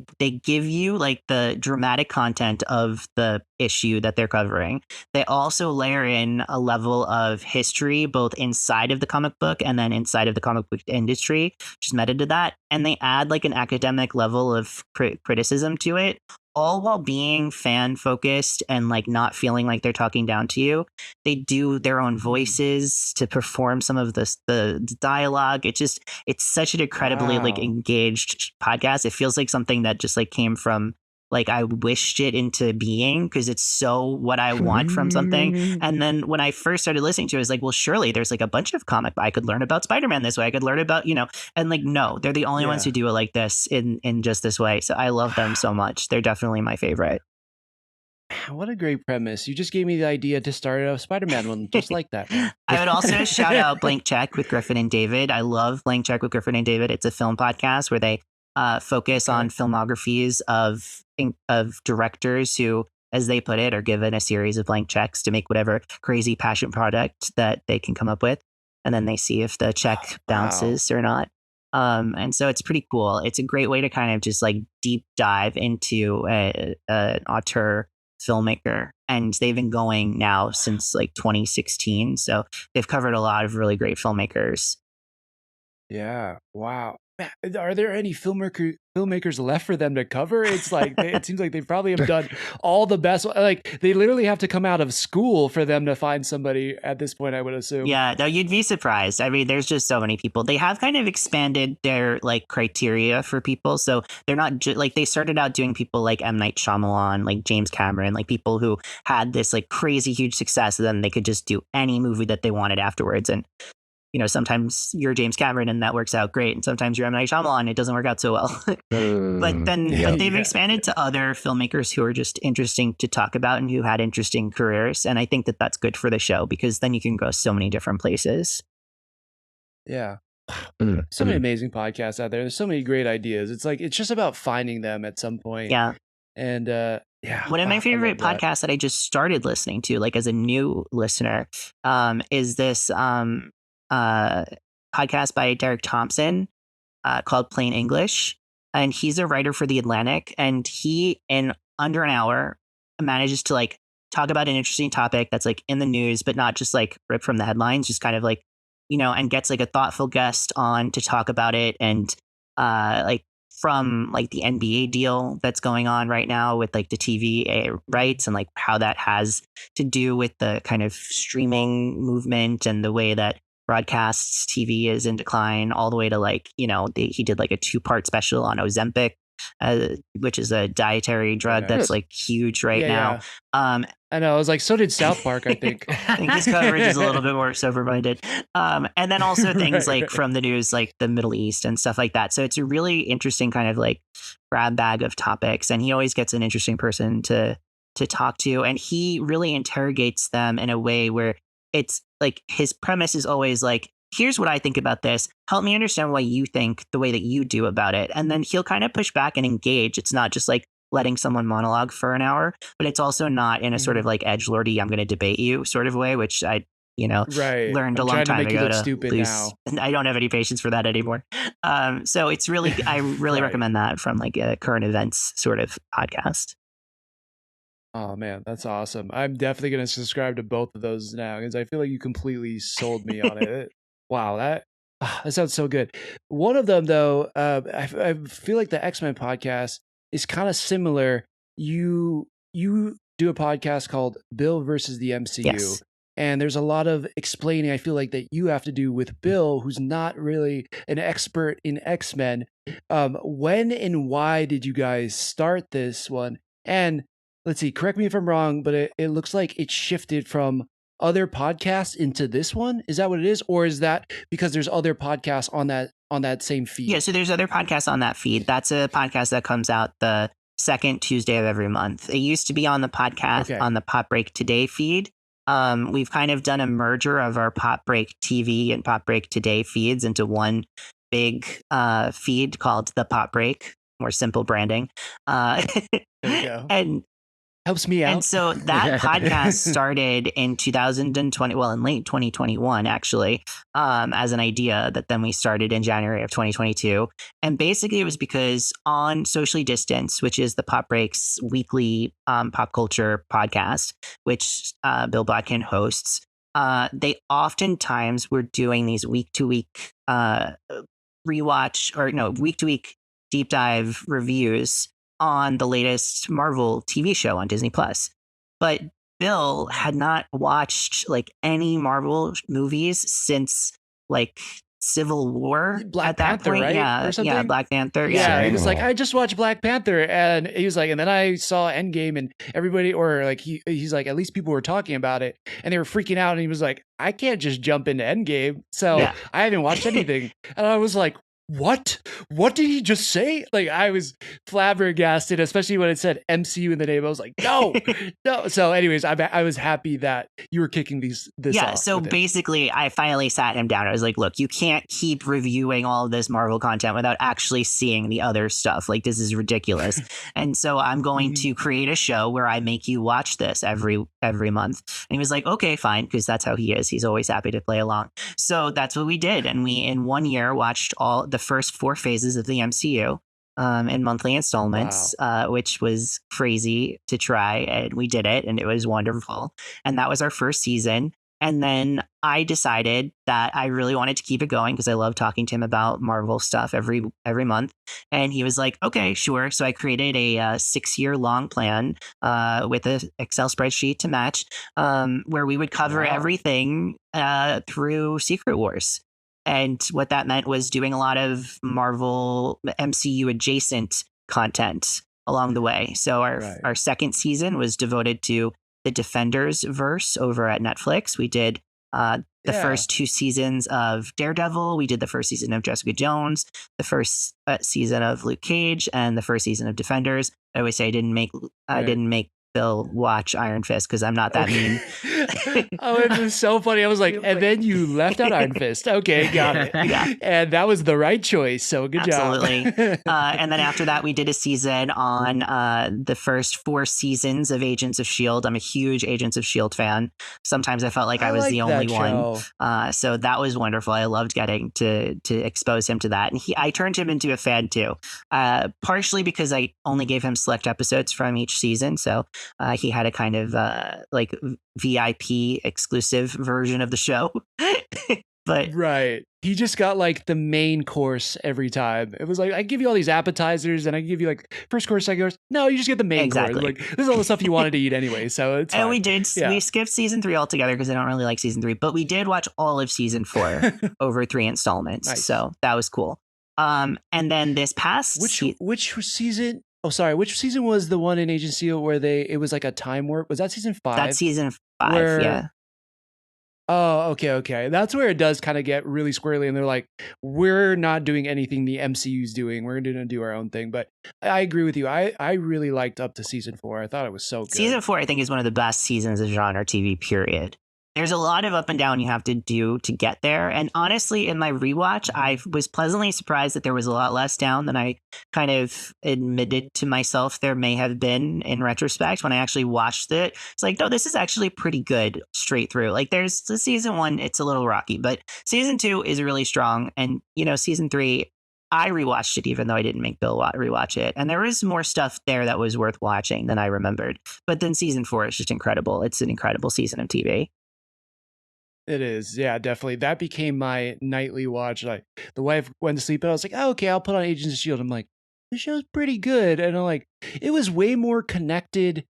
give you like the dramatic content of the issue that they're covering. They also layer in a level of history both inside of the comic book and then inside of the comic book industry, which is meta to that. And they add like an academic level of criticism to it, all while being fan focused and like not feeling like they're talking down to you. They do their own voices to perform some of the dialogue. It's such an incredibly like engaged podcast. It feels like something that just like came from like I wished it into being because it's so what I want from something. And then when I first started listening to it, I was like, well, surely there's like a bunch of comic. I could learn about Spider-Man this way. I could learn about, and like, no, they're the only ones who do it like this in just this way. So I love them so much. They're definitely my favorite. What a great premise. You just gave me the idea to start a Spider-Man one just like that, man. I would also shout out Blank Check with Griffin and David. I love Blank Check with Griffin and David. It's a film podcast where they focus on filmographies of directors who, as they put it, are given a series of blank checks to make whatever crazy passion product that they can come up with. And then they see if the check bounces or not. And so it's pretty cool. It's a great way to kind of just like deep dive into an auteur filmmaker. And they've been going now since like 2016. So they've covered a lot of really great filmmakers. Yeah. Wow. Are there any filmmakers left for them to cover? It's like it seems like they probably have done all the best. Like they literally have to come out of school for them to find somebody at this point, I would assume. Yeah, no, you'd be surprised. I mean, there's just so many people. They have kind of expanded their like criteria for people, so they're not like they started out doing people like M. Night Shyamalan, like James Cameron, like people who had this like crazy huge success, and then they could just do any movie that they wanted afterwards. And sometimes you're James Cameron and that works out great. And sometimes you're M. Night Shyamalan, it doesn't work out so well. But they've expanded to other filmmakers who are just interesting to talk about and who had interesting careers. And I think that that's good for the show because then you can go so many different places. Yeah. So many amazing podcasts out there. There's so many great ideas. It's like, it's just about finding them at some point. Yeah. And one of my favorite podcasts that I just started listening to, like as a new listener, is this podcast by Derek Thompson called Plain English. And he's a writer for The Atlantic. And he, in under an hour, manages to like talk about an interesting topic that's like in the news, but not just like ripped from the headlines, just kind of like, and gets like a thoughtful guest on to talk about it. And like from like the NBA deal that's going on right now with like the TV rights and like how that has to do with the kind of streaming movement and the way that broadcasts TV is in decline, all the way to like, he did like a 2-part special on Ozempic, which is a dietary drug that's like huge right now. I know. I was like, so did South Park, I think. I think his coverage is a little bit more sober-minded. And then also things like from the news, like the Middle East and stuff like that. So it's a really interesting kind of like grab bag of topics. And he always gets an interesting person to talk to. And he really interrogates them in a way where it's like his premise is always like, here's what I think about this. Help me understand why you think the way that you do about it. And then he'll kind of push back and engage. It's not just like letting someone monologue for an hour, but it's also not in a sort of like edgelordy, I'm going to debate you sort of way, which I, learned a long time ago to lose. And I don't have any patience for that anymore. So it's really, I really recommend that from like a current events sort of podcast. Oh man, that's awesome. I'm definitely going to subscribe to both of those now because I feel like you completely sold me on it. Wow, that sounds so good. One of them though, I feel like the X-Men podcast is kind of similar. You do a podcast called Bill versus the MCU. Yes. And there's a lot of explaining I feel like that you have to do with Bill, who's not really an expert in X-Men. When and why did you guys start this one? And let's see, correct me if I'm wrong, but it looks like it shifted from other podcasts into this one. Is that what it is? Or is that because there's other podcasts on that same feed? Yeah, so there's other podcasts on that feed. That's a podcast that comes out the second Tuesday of every month. It used to be on the podcast on the Pop Break Today feed. We've kind of done a merger of our Pop Break TV and Pop Break Today feeds into one big feed called the Pop Break, more simple branding. There you go. And helps me out. And so that podcast started in 2020, well, in late 2021, actually, as an idea that then we started in January of 2022. And basically it was because on Socially Distance, which is the Pop Breaks weekly pop culture podcast, which Bill Blatkin hosts, they oftentimes were doing these week-to-week week-to-week deep dive reviews on the latest Marvel TV show on Disney Plus. But Bill had not watched like any Marvel movies since like Civil War Black at that Panther, point. right? Yeah, Or something? yeah, Black Panther. Yeah, Yeah. he was like, I just watched Black Panther, and he was like, and then I saw Endgame, and everybody, or like he's like, at least people were talking about it, and they were freaking out, and he was like, I can't just jump into Endgame, so Yeah. I haven't watched anything, and I was like, what? What did he just say? Like, I was flabbergasted, especially when it said MCU in the name. I was like, no, no. So, anyways, I was happy that you were kicking this Yeah, off so with it. basically, I finally sat him down. I was like, look, you can't keep reviewing all of this Marvel content without actually seeing the other stuff. Like, this is ridiculous. And so I'm going to create a show where I make you watch this every month. And he was like, okay, fine, because that's how he is. He's always happy to play along. So that's what we did. And we, in 1 year, watched all the first 4 phases of the MCU. In monthly installments, which was crazy to try. And we did it, and it was wonderful. And that was our first season. And then I decided that I really wanted to keep it going because I love talking to him about Marvel stuff every month. And he was like, okay, sure. So I created a 6-year long plan with an Excel spreadsheet to match where we would cover everything through Secret Wars. And what that meant was doing a lot of Marvel MCU adjacent content along the way. So our second season was devoted to the Defenders verse over at Netflix. We did the first 2 seasons of Daredevil. We did the first season of Jessica Jones, the first season of Luke Cage, and the first season of Defenders. I always say I didn't make Bill watch Iron Fist because I'm not that mean. Oh, it was so funny. I was like, and then you left out Iron Fist. Okay, got it. Yeah. And that was the right choice. So good job. Absolutely. And then after that, we did a season on the first 4 seasons of Agents of S.H.I.E.L.D. I'm a huge Agents of S.H.I.E.L.D. fan. Sometimes I felt like I was the only one. So that was wonderful. I loved getting to expose him to that. And I turned him into a fan too, partially because I only gave him select episodes from each season. So he had a kind of like VIP exclusive version of the show. But he just got like the main course every time. It was like, I give you all these appetizers and I give you like first course, second course. No, you just get the main course. Like, this is all the stuff you wanted to eat anyway. So it's and fine. We skipped season 3 altogether because I don't really like season 3, but we did watch all of season 4 over 3 installments. Nice. So that was cool. And then this past which season? Oh, sorry. Which season was the one in Agent Seal where it was like a time warp? Was that season 5? That's season 5, yeah. Oh, okay. That's where it does kind of get really squirrely, and they're like, we're not doing anything the MCU's doing. We're going to do our own thing. But I agree with you. I really liked up to season 4. I thought it was so good. Season 4, I think, is one of the best seasons of genre TV, period. There's a lot of up and down you have to do to get there. And honestly, in my rewatch, I was pleasantly surprised that there was a lot less down than I kind of admitted to myself there may have been in retrospect. When I actually watched it, it's like, no, this is actually pretty good straight through. Like, there's the season 1, it's a little rocky, but season 2 is really strong. And, season 3, I rewatched it, even though I didn't make Bill rewatch it. And there is more stuff there that was worth watching than I remembered. But then season 4 is just incredible. It's an incredible season of TV. It is. Yeah, definitely. That became my nightly watch. Like, the wife went to sleep and I was like, oh, okay, I'll put on Agents of S.H.I.E.L.D. I'm like, the show's pretty good. And I'm like, it was way more connected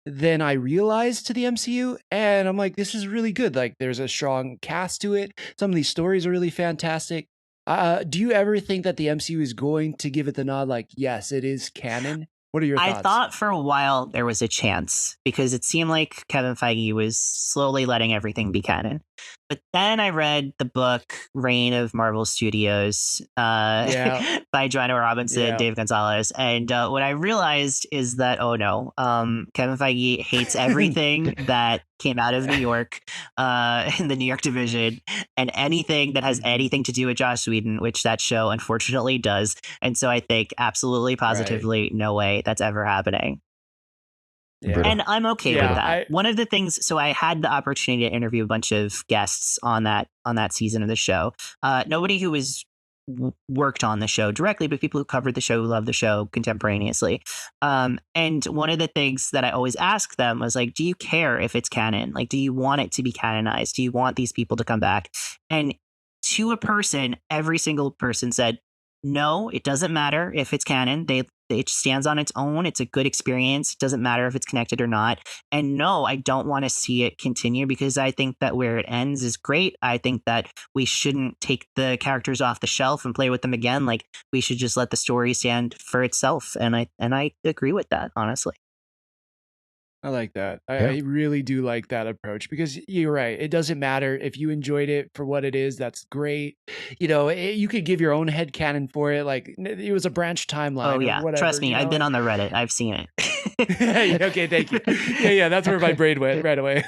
than I realized to the MCU. And I'm like, this is really good. Like, there's a strong cast to it. Some of these stories are really fantastic. Do you ever think that the MCU is going to give it the nod? Like, yes, it is canon. What are your thoughts? I thought for a while there was a chance because it seemed like Kevin Feige was slowly letting everything be canon. But then I read the book Reign of Marvel Studios by Joanna Robinson, Dave Gonzalez. And what I realized is that, oh no, Kevin Feige hates everything that came out of New York in the New York division and anything that has anything to do with Joss Whedon, which that show unfortunately does. And so I think absolutely, positively, no way that's ever happening. Yeah. And I'm okay with that. One of the things, so I had the opportunity to interview a bunch of guests on that season of the show. Nobody who was worked on the show directly, but people who covered the show, who loved the show contemporaneously. And one of the things that I always ask them was like, do you care if it's canon? Like, do you want it to be canonized? Do you want these people to come back? And to a person, every single person said, no, it doesn't matter if it's canon. They it stands on its own. It's a good experience. It doesn't matter if it's connected or not. And no, I don't want to see it continue because I think that where it ends is great. I think that we shouldn't take the characters off the shelf and play with them again. Like, we should just let the story stand for itself. And I agree with that, honestly. I like that. I really do like that approach because you're right. It doesn't matter if you enjoyed it for what it is. That's great. You know, you could give your own headcanon for it. Like, it was a branch timeline. Oh, yeah. Or whatever, Trust me. I've been on the Reddit. I've seen it. Okay, thank you. Yeah, that's where my brain went right away.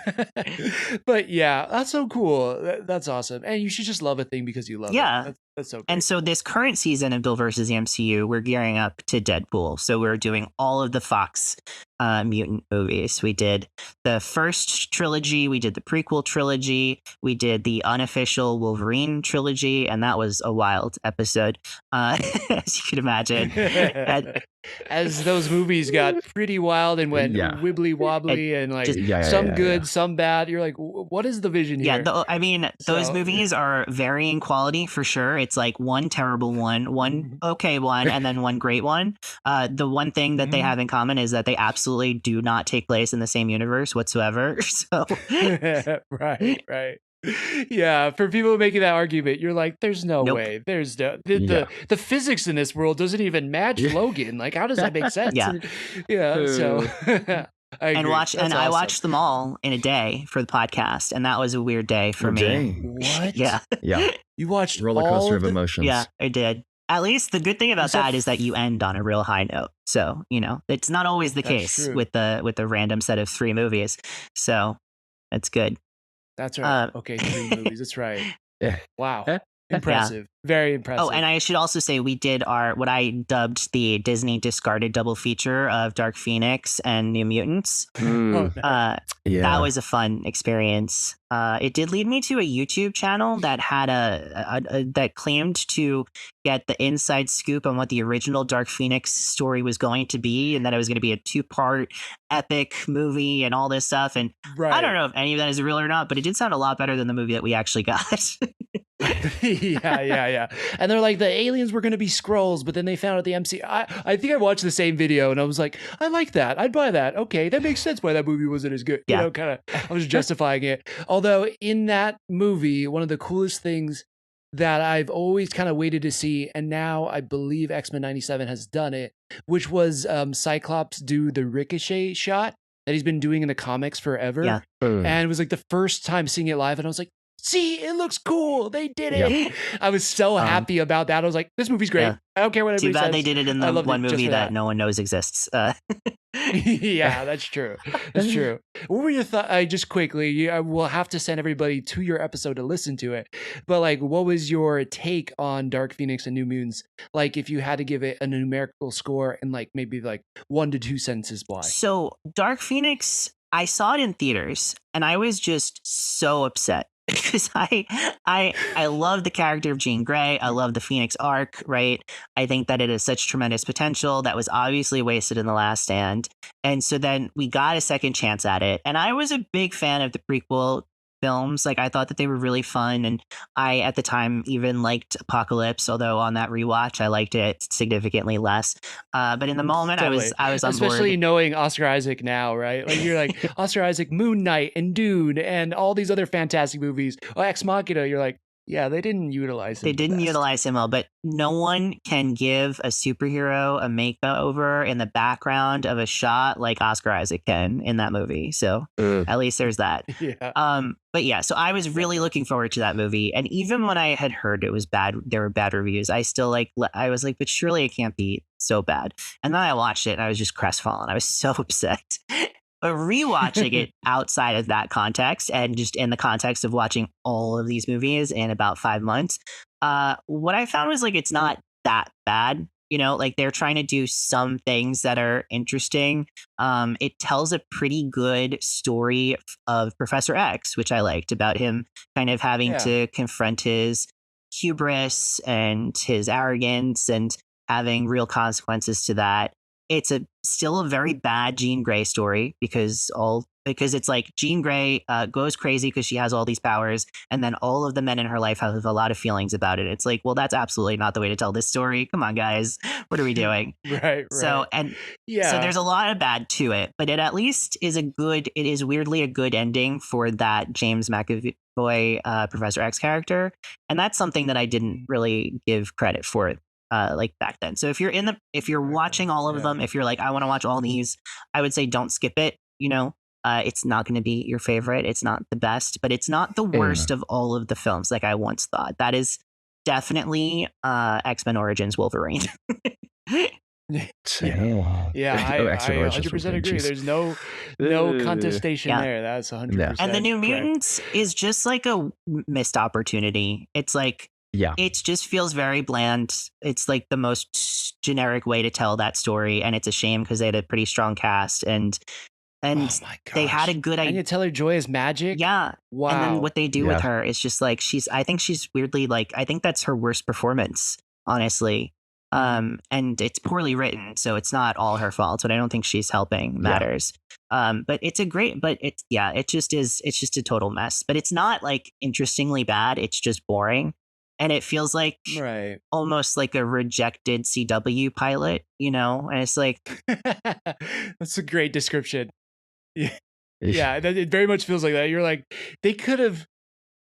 But yeah, that's so cool. That's awesome. And you should just love a thing because you love it. That's so great. And so this current season of Bill versus the MCU, we're gearing up to Deadpool. So we're doing all of the Fox mutant movies. We did the first trilogy. We did the prequel trilogy. We did the unofficial Wolverine trilogy. And that was a wild episode, as you can imagine. As those movies got pretty wild and went wibbly wobbly and like some good, some bad. You're like, what is the vision here? Yeah, those movies are varying quality for sure. It's like one terrible one okay one, and then one great one. The one thing that they have in common is that they absolutely do not take place in the same universe whatsoever. So right. Yeah, for people making that argument, you're like, there's no way. There's no the physics in this world doesn't even match Logan. Like, how does that make sense? So I watched them all in a day for the podcast, and that was a weird day for me. What? Yeah. You watched roller coaster of emotions. Yeah, I did. At least the good thing about that is that you end on a real high note. So, you know, it's not always the case with the random set of 3 movies. So that's good. That's right. Okay, 3 movies. That's right. Wow. Impressive. Very impressive. Oh, and I should also say we did what I dubbed the Disney discarded double feature of Dark Phoenix and New Mutants. That was a fun experience. It did lead me to a YouTube channel that had that claimed to get the inside scoop on what the original Dark Phoenix story was going to be, and that it was going to be a 2-part epic movie and all this stuff. And I don't know if any of that is real or not, but it did sound a lot better than the movie that we actually got. Yeah. And they're like, the aliens were going to be Skrulls, but then they found out the MC. I think I watched the same video and I was like, I like that. I'd buy that. Okay, that makes sense why that movie wasn't as good. You know, kind of, I was justifying it. Although in that movie, one of the coolest things that I've always kind of waited to see, and now I believe X-Men 97 has done it, which was Cyclops do the ricochet shot that he's been doing in the comics forever. Yeah. And it was like the first time seeing it live, and I was like, see, it looks cool. They did it. Yep. I was so happy about that. I was like, this movie's great. I don't care what anybody says. Too bad they did it in the one movie that no one knows exists. Yeah, that's true. That's true. What were your thoughts? Just quickly, we'll have to send everybody to your episode to listen to it. But like, what was your take on Dark Phoenix and New Mutants? Like, if you had to give it a numerical score and like maybe like 1 to 2 sentences, why? So Dark Phoenix, I saw it in theaters and I was just so upset. Because I love the character of Jean Grey. I love the Phoenix arc, right? I think that it has such tremendous potential that was obviously wasted in The Last Stand. And so then we got a second chance at it. And I was a big fan of the prequel films. Like, I thought that they were really fun. And I, at the time, even liked Apocalypse, although on that rewatch, I liked it significantly less. But in the moment, totally. I was on board. Especially knowing Oscar Isaac now, right? Like, you're like, Oscar Isaac, Moon Knight, and Dune, and all these other fantastic movies. Oh, Ex Machina, you're like, yeah, they didn't utilize him. They didn't utilize him well, but no one can give a superhero a makeover in the background of a shot like Oscar Isaac can in that movie. So at least there's that. But yeah, so I was really looking forward to that movie. And even when I had heard it was bad, there were bad reviews, I was like, but surely it can't be so bad. And then I watched it and I was just crestfallen. I was so upset. But rewatching it outside of that context and just in the context of watching all of these movies in about 5 months, what I found was like, it's not that bad. You know, like they're trying to do some things that are interesting. It tells a pretty good story of Professor X, which I liked, about him kind of having to confront his hubris and his arrogance and having real consequences to that. It's still a very bad Jean Grey story because all because it's like Jean Grey goes crazy because she has all these powers, and then all of the men in her life have a lot of feelings about it. It's like, well, that's absolutely not the way to tell this story. Come on, guys, what are we doing? Right. So so there's a lot of bad to it, but it at least is it is weirdly a good ending for that James McAvoy Professor X character, and that's something that I didn't really give credit for like back then. So if you're watching all of them, if you're like, I want to watch all these, I would say don't skip it. It's not going to be your favorite. It's not the best, but it's not the worst of all of the films like I once thought. That is definitely X-Men Origins Wolverine. I 100% agree. There's no contestation there. That's 100%. And the New Mutants is just like a missed opportunity. It's like, it just feels very bland. It's like the most generic way to tell that story, and it's a shame because they had a pretty strong cast and they had a good idea. Anya Taylor-Joy is magic. Yeah. Wow. And then what they do with her is just like I think she's weirdly like, I think that's her worst performance, honestly. And it's poorly written, so it's not all her fault, but I don't think she's helping matters. But it's just a total mess. But it's not like interestingly bad, it's just boring. And it feels like almost like a rejected CW pilot, and it's like that's a great description. Yeah, it very much feels like that. You're like, they could have,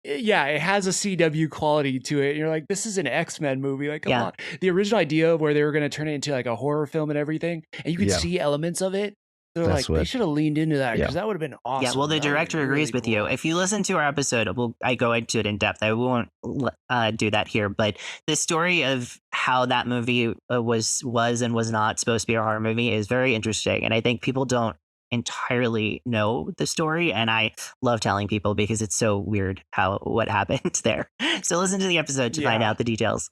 it has a CW quality to it. And you're like, this is an X-Men movie. Like, come on. The original idea where they were going to turn it into like a horror film and everything, and you could see elements of it. They should have leaned into that because that would have been awesome. Yeah, well, the director agrees with you. If you listen to our episode, I go into it in depth. I won't do that here, but the story of how that movie was and was not supposed to be a horror movie is very interesting, and I think people don't entirely know the story, and I love telling people because it's so weird what happened there. So listen to the episode to find out the details.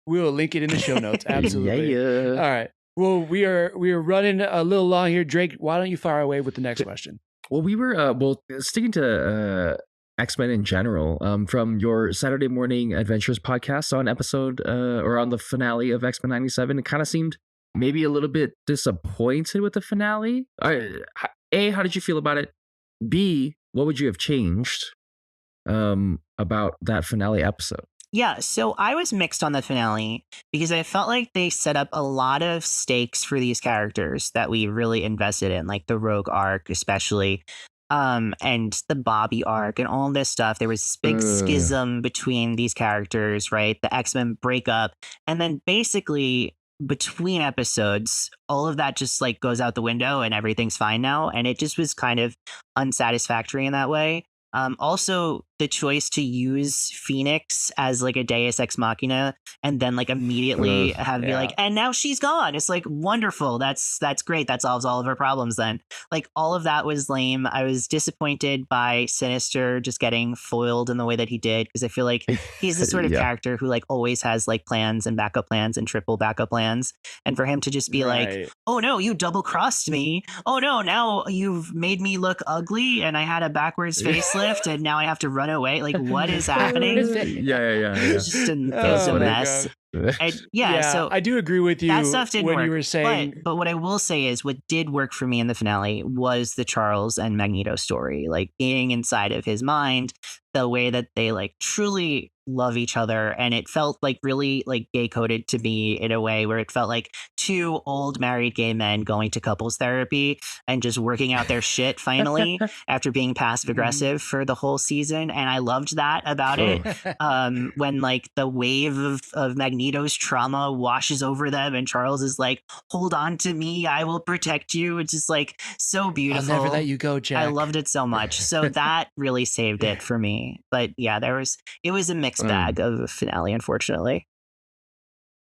We will link it in the show notes. Absolutely. All right. Well, we are running a little long here. Drake, why don't you fire away with the next question? Well, we were sticking to X-Men in general. From your Saturday Morning Adventures podcast on episode or on the finale of X-Men 97, it kind of seemed maybe a little bit disappointed with the finale. A, how did you feel about it? B, what would you have changed about that finale episode? Yeah, so I was mixed on the finale because I felt like they set up a lot of stakes for these characters that we really invested in, like the Rogue arc, especially, and the Bobby arc and all this stuff. There was this big schism between these characters, right? The X-Men break up, and then basically between episodes, all of that just like goes out the window and everything's fine now. And it just was kind of unsatisfactory in that way. Also, the choice to use Phoenix as like a Deus Ex Machina and then like immediately be like, and now she's gone. It's like, wonderful. That's great. That solves all of her problems then. Like all of that was lame. I was disappointed by Sinister just getting foiled in the way that he did, because I feel like he's the sort of character who like always has like plans and backup plans and triple backup plans. And for him to just be like, oh no, you double crossed me. Oh no, now you've made me look ugly and I had a backwards facelift and now I have to run away. Like, what is happening? It's just a mess. So I do agree with you. That stuff didn't work. You were saying, but what I will say is, what did work for me in the finale was the Charles and Magneto story. Like being inside of his mind, the way that they like truly love each other, and it felt like really like gay coded to me in a way where it felt like two old married gay men going to couples therapy and just working out their shit finally after being passive aggressive for the whole season. And I loved that about it. When like the wave of Magneto's trauma washes over them and Charles is like, hold on to me, I will protect you. It's just like so beautiful. I'll never let you go, Jack. I loved it so much. So that really saved it for me. But yeah, it was a mixed bag of a finale, unfortunately.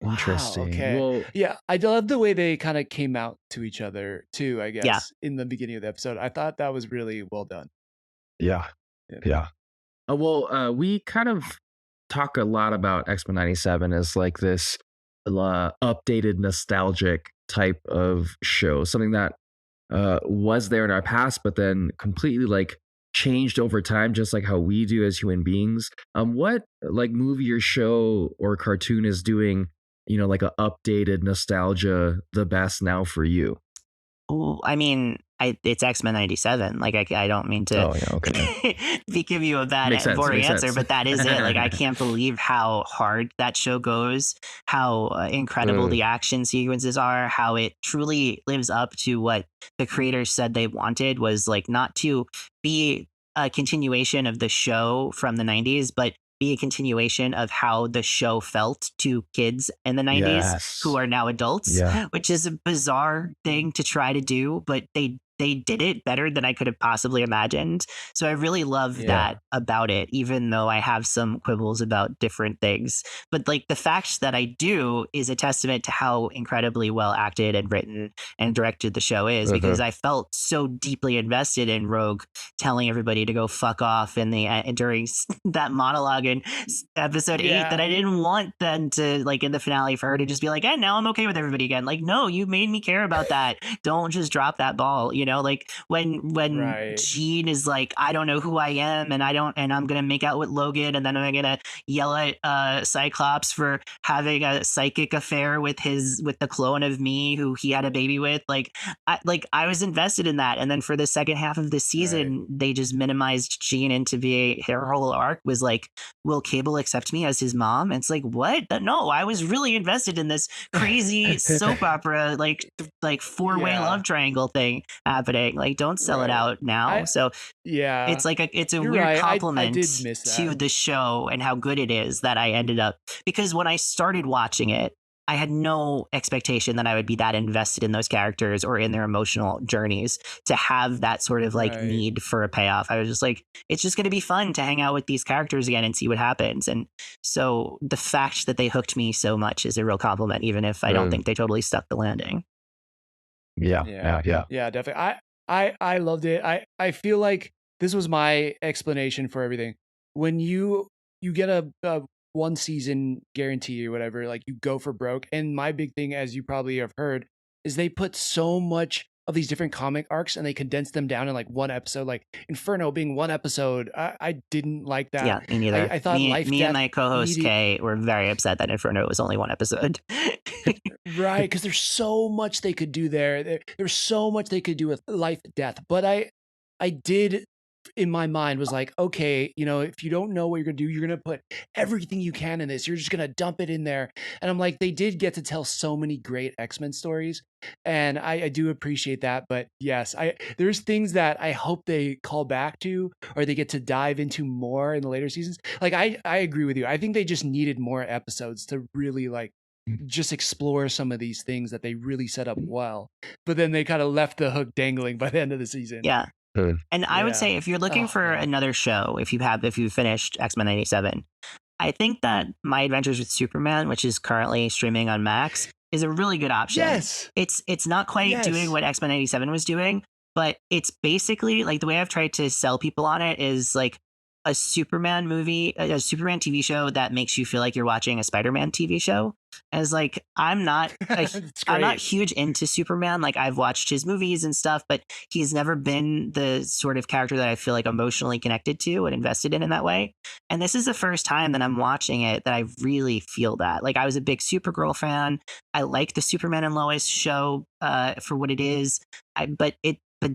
Interesting. Wow, okay. Well, yeah, I love the way they kind of came out to each other too, I guess, in the beginning of the episode. I thought that was really well done. Yeah. We kind of talk a lot about X-Men 97 as like this updated nostalgic type of show, something that was there in our past, but then completely like changed over time, just like how we do as human beings. What like movie or show or cartoon is doing, like a updated nostalgia the best now for you? I mean, it's X-Men 97. Like I don't mean to give you a bad boring answer, but that is it. Like I can't believe how hard that show goes, how incredible the action sequences are, how it truly lives up to what the creators said they wanted, was like not to be a continuation of the show from the 90s, but be a continuation of how the show felt to kids in the 90s who are now adults, which is a bizarre thing to try to do, but they did it better than I could have possibly imagined. So I really love that about it, even though I have some quibbles about different things. But like the fact that I do is a testament to how incredibly well acted and written and directed the show is, because I felt so deeply invested in Rogue telling everybody to go fuck off in during that monologue in episode 8 that I didn't want then to, like, in the finale for her to just be like, now I'm okay with everybody again. Like, no, you made me care about that. Don't just drop that ball. Like when Jean is like, I don't know who I am, and I'm gonna make out with Logan, and then I'm gonna yell at Cyclops for having a psychic affair with the clone of me who he had a baby with. I was invested in that, and then for the second half of the season, they just minimized Jean into her whole arc was like, will Cable accept me as his mom? And it's like, what? No, I was really invested in this crazy soap opera, like four-way love triangle thing happening. Like, don't sell it out now. It's like it's a You're weird compliment to the show and how good it is that I ended up, because when I started watching it, I had no expectation that I would be that invested in those characters or in their emotional journeys to have that sort of need for a payoff. I was just like, it's just going to be fun to hang out with these characters again and see what happens. And so the fact that they hooked me so much is a real compliment, even if I don't think they totally stuck the landing. Yeah, definitely. I loved it. I feel like this was my explanation for everything. When you get a one season guarantee or whatever, like you go for broke. And my big thing, as you probably have heard, is they put so much of these different comic arcs and they condense them down in like one episode, like Inferno being one episode. I didn't like that. Yeah, me neither. I thought me and my co-host Kay were very upset that Inferno was only one episode. Right, because there's so much they could do there. There's so much they could do with life, death. But I did, in my mind, was like, okay, if you don't know what you're gonna do, you're gonna put everything you can in this. You're just gonna dump it in there. And I'm like, they did get to tell so many great X-Men stories, and I do appreciate that. But yes, there's things that I hope they call back to, or they get to dive into more in the later seasons. Like I agree with you. I think they just needed more episodes to really just explore some of these things that they really set up well. But then they kind of left the hook dangling by the end of the season. Yeah. And I would say, if you're looking for another show, if you finished X-Men 97, I think that My Adventures with Superman, which is currently streaming on Max, is a really good option. Yes. It's not quite doing what X-Men 97 was doing, but it's basically, like, the way I've tried to sell people on it is like a Superman movie, a Superman TV show that makes you feel like you're watching a Spider-Man TV show. As like, I'm not huge into Superman. Like, I've watched his movies and stuff, but he's never been the sort of character that I feel like emotionally connected to and invested in that way. And this is the first time that I'm watching it that I really feel that. Like, I was a big Supergirl fan. I like the Superman and Lois show for what it is. But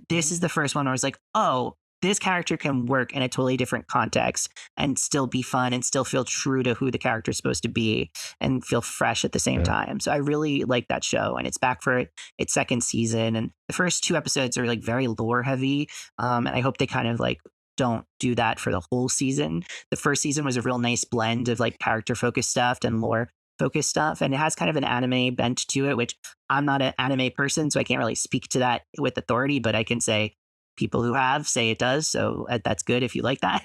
this is the first one where I was like, oh, this character can work in a totally different context and still be fun and still feel true to who the character is supposed to be and feel fresh at the same time. So I really like that show, and it's back for its second season. And the first 2 episodes are like very lore heavy. And I hope they kind of like don't do that for the whole season. The first season was a real nice blend of like character focused stuff and lore focused stuff. And it has kind of an anime bent to it, which I'm not an anime person, so I can't really speak to that with authority, but I can say people who have say it does, so that's good if you like that.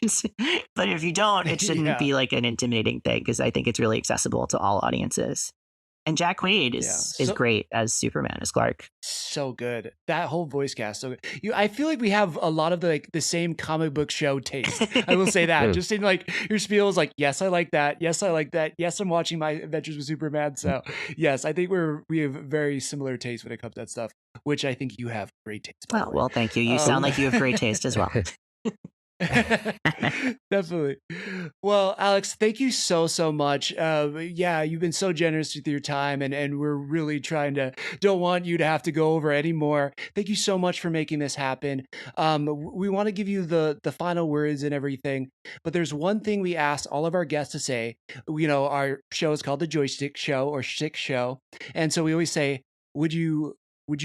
But if you don't, it shouldn't be like an intimidating thing, because I think it's really accessible to all audiences. And Jack Quaid is great as Superman, as Clark. So good. That whole voice cast. So good. I feel like we have a lot of the same comic book show taste. I will say that. Just in like your spiel is like, yes, I like that. Yes, I like that. Yes, I'm watching My Adventures with Superman. So yes, I think we have very similar taste when it comes to that stuff, which I think you have great taste. Well, thank you. You sound like you have great taste as well. Definitely. Well, Alex, thank you so much. Yeah, you've been so generous with your time, and we're really don't want you to have to go over anymore. Thank you so much for making this happen. We want to give you the final words and everything, but there's one thing we asked all of our guests to say. Our show is called the Joystick Show or Schtick Show, and so we always say, would you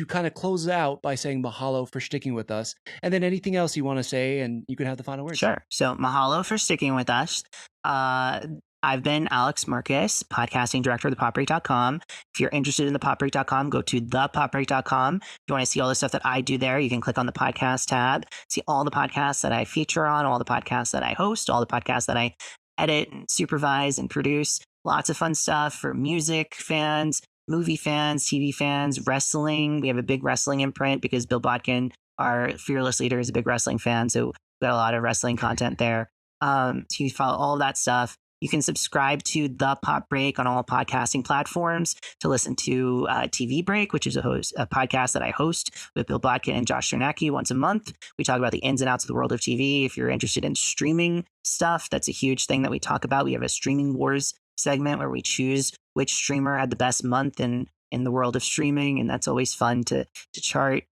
kind of close out by saying mahalo for sticking with us? And then anything else you want to say, and you can have the final words. Sure. So mahalo for sticking with us. I've been Alex Marcus, podcasting director of thepopbreak.com. If you're interested in thepopbreak.com, go to thepopbreak.com. If you want to see all the stuff that I do there, you can click on the podcast tab, see all the podcasts that I feature on, all the podcasts that I host, all the podcasts that I edit and supervise and produce. Lots of fun stuff for music fans, movie fans, TV fans, wrestling. We have a big wrestling imprint because Bill Bodkin, our fearless leader, is a big wrestling fan. So we've got a lot of wrestling content there. So you follow all of that stuff. You can subscribe to The Pop Break on all podcasting platforms to listen to TV Break, which is a podcast that I host with Bill Bodkin and Josh Czernacki once a month. We talk about the ins and outs of the world of TV. If you're interested in streaming stuff, that's a huge thing that we talk about. We have a Streaming Wars segment where we choose which streamer had the best month in the world of streaming, and that's always fun to chart.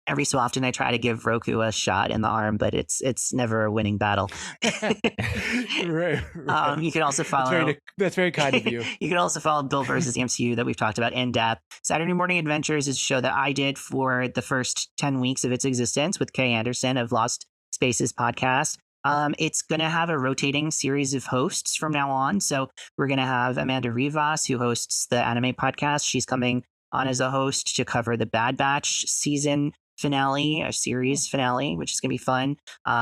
Every so often I try to give Roku a shot in the arm, but it's never a winning battle. Right. You can also follow. That's very kind of you. You can also follow Bill versus the MCU that we've talked about in depth. Saturday Morning Adventures is a show that I did for the first 10 weeks of its existence with Kay Anderson of Lost Spaces podcast. It's going to have a rotating series of hosts from now on. So we're going to have Amanda Rivas, who hosts the anime podcast. She's coming on as a host to cover the Bad Batch season finale, a series finale, which is going to be fun.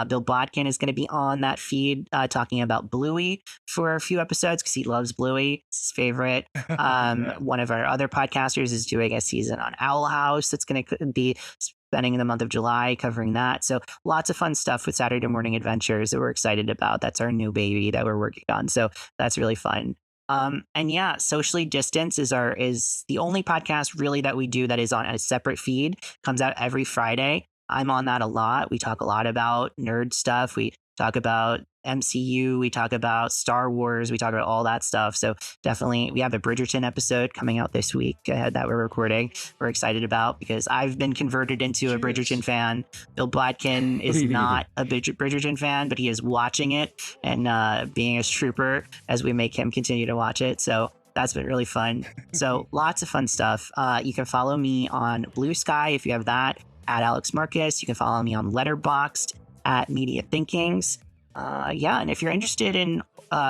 Bill Bodkin is going to be on that feed talking about Bluey for a few episodes because he loves Bluey. It's his favorite. One of our other podcasters is doing a season on Owl House that's going to be spending the month of July covering that. So lots of fun stuff with Saturday Morning Adventures that we're excited about. That's our new baby that we're working on. So that's really fun. And yeah, Socially Distance is the only podcast really that we do that is on a separate feed. Comes out every Friday. I'm on that a lot. We talk a lot about nerd stuff. We talk about MCU. We talk about Star Wars. We talk about all that stuff. So definitely, we have a Bridgerton episode coming out this week that we're recording. We're excited about because I've been converted into a Bridgerton fan. Bill Bodkin is not a Bridgerton fan, but he is watching it and being a trooper as we make him continue to watch it. So that's been really fun. So lots of fun stuff. You can follow me on Blue Sky if you have that, at Alex Marcus. You can follow me on Letterboxd at Media Thinkings. And if you're interested in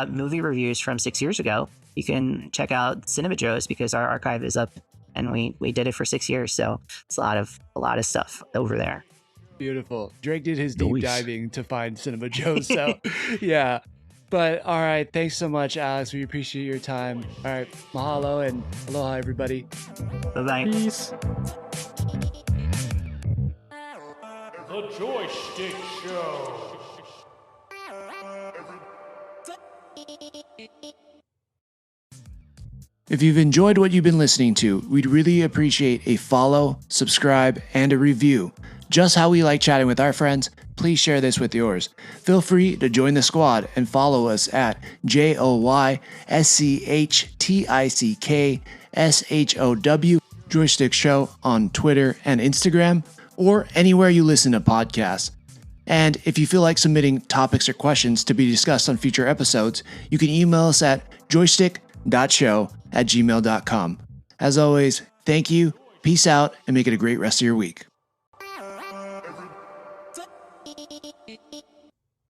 movie reviews from 6 years ago, you can check out Cinema Joe's because our archive is up and we did it for 6 years. So it's a lot of stuff over there. Beautiful. Drake did his deep diving to find Cinema Joe's. So yeah. But all right. Thanks so much, Alex. We appreciate your time. All right. Mahalo and aloha, everybody. Bye-bye. Peace. The Joystick Show. If you've enjoyed what you've been listening to, we'd really appreciate a follow, subscribe, and a review. Just how we like chatting with our friends, please share this with yours. Feel free to join the squad and follow us at JoyStickShow, Joystick Show on Twitter and Instagram, or anywhere you listen to podcasts. And if you feel like submitting topics or questions to be discussed on future episodes, you can email us at joystick.show@gmail.com. As always, thank you, peace out, and make it a great rest of your week.